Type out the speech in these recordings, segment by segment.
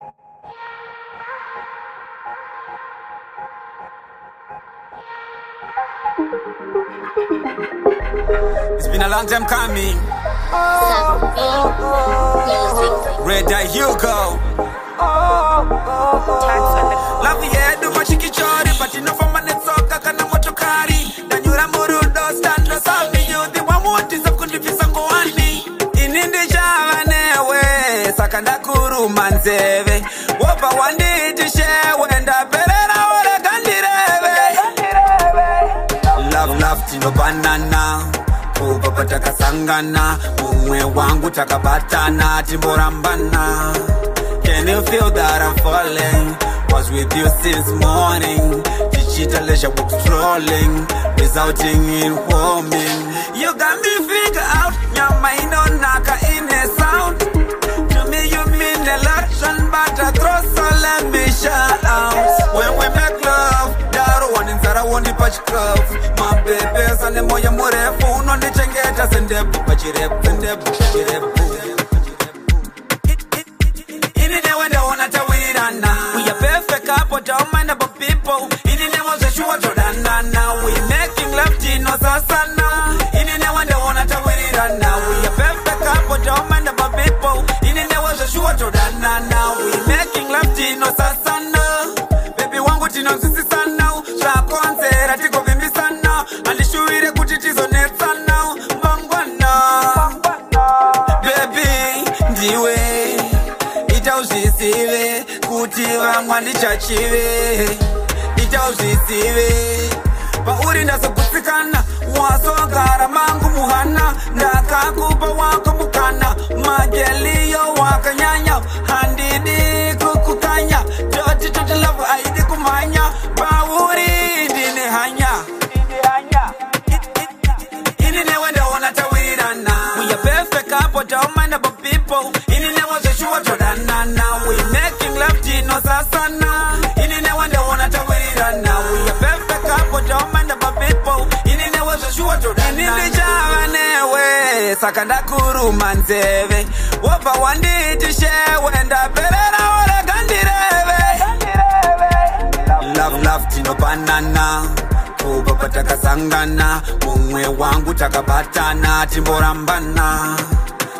It's been a long time coming. Red Eye Hugo. Love yeah, do much kichori, but you know for my netsoka kana motokari. Danyura murudo stand no salmi you the one what is up kundi fisango wani. Ininde java newe sakanda kuru manzeve. Wopa wandi tishewe enda perera ore kandireve. Love tino banana. Kupa takasangana, umwe wangu takabatana, timborambana. Can you feel that I'm falling? Was with you since morning. Digital leisure book strolling, resulting in warming. You got me figure out, your mind on naka in a sound. To me you mean a lot, but across all let me shout out. When we make love, daru one in Zara one in patch club. My babies and the moya more phone on the chengeta send them, but you rep and them, but you rep. We are perfect couple, don't mind about people. In the name of the shua now we making love to no sasana. In the name of the one to win it now. We are perfect couple, don't mind about people. In the name of the shua now we making love to no sasana. Baby one good to know this is now. Shakonse ratiko bimbi sana. And the shoe is a good it is on it now. Bangwana. Baby, the way it Kutiva mwani chachive Itauzisive Pauri nasa kusikana Wasogara mangu muhana Ndaka kupa wako mukana Magelio wakanyanya Handidi kukukanya Toti love aidi kumanya Pauri dine hanya Inine wenda wanatawirana We are perfect couple, don't mind about people Inine was a sure now we making love to no sasana. Inine wanda wana tawira now we are perfect couple, don't mind about people. Inine was a sure to inine java newe sakanda kuru manzeve. Wopa wandi tishewe enda perera ore kandireve. Love tino banana. Kupa pataka sangana. Umwe wangu takabatana timborambana.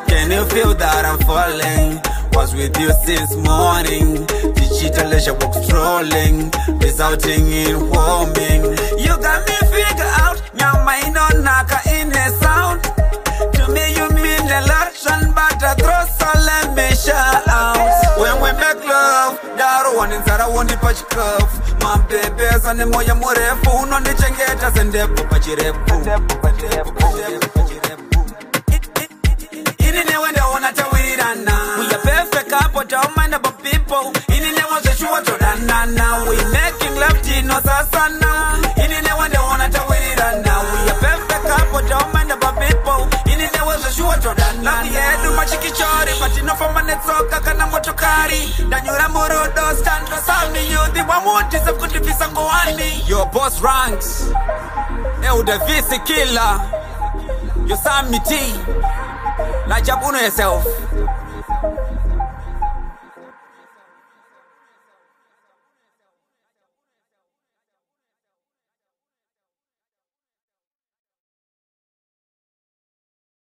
Can you feel that I'm falling? Was with you since morning. Digital leisure book strolling, resulting in warming. You got me figure out, your mind on naka in a sound. To me you mean a lot, but across all let me shout out. When we make love, daru one in Zara one the patch club. My babies and the moya more phone on the chengeta and the pachirepu. Inine wenda wana tawirana. We are perfect couple, don't mind about people. Inine was a shua now we making love to no sasana. Inine wenda wana tawirana. We are perfect couple, don't mind about people. Inine was a shua now yeah, do much kichori, but you know for my netsoka kana motokari. Danyura murudo stand no salmi you the one what is up kundi fisango wani. Your boss ranks. The VC killer. Your Sammy T. Like Jabuno yourself.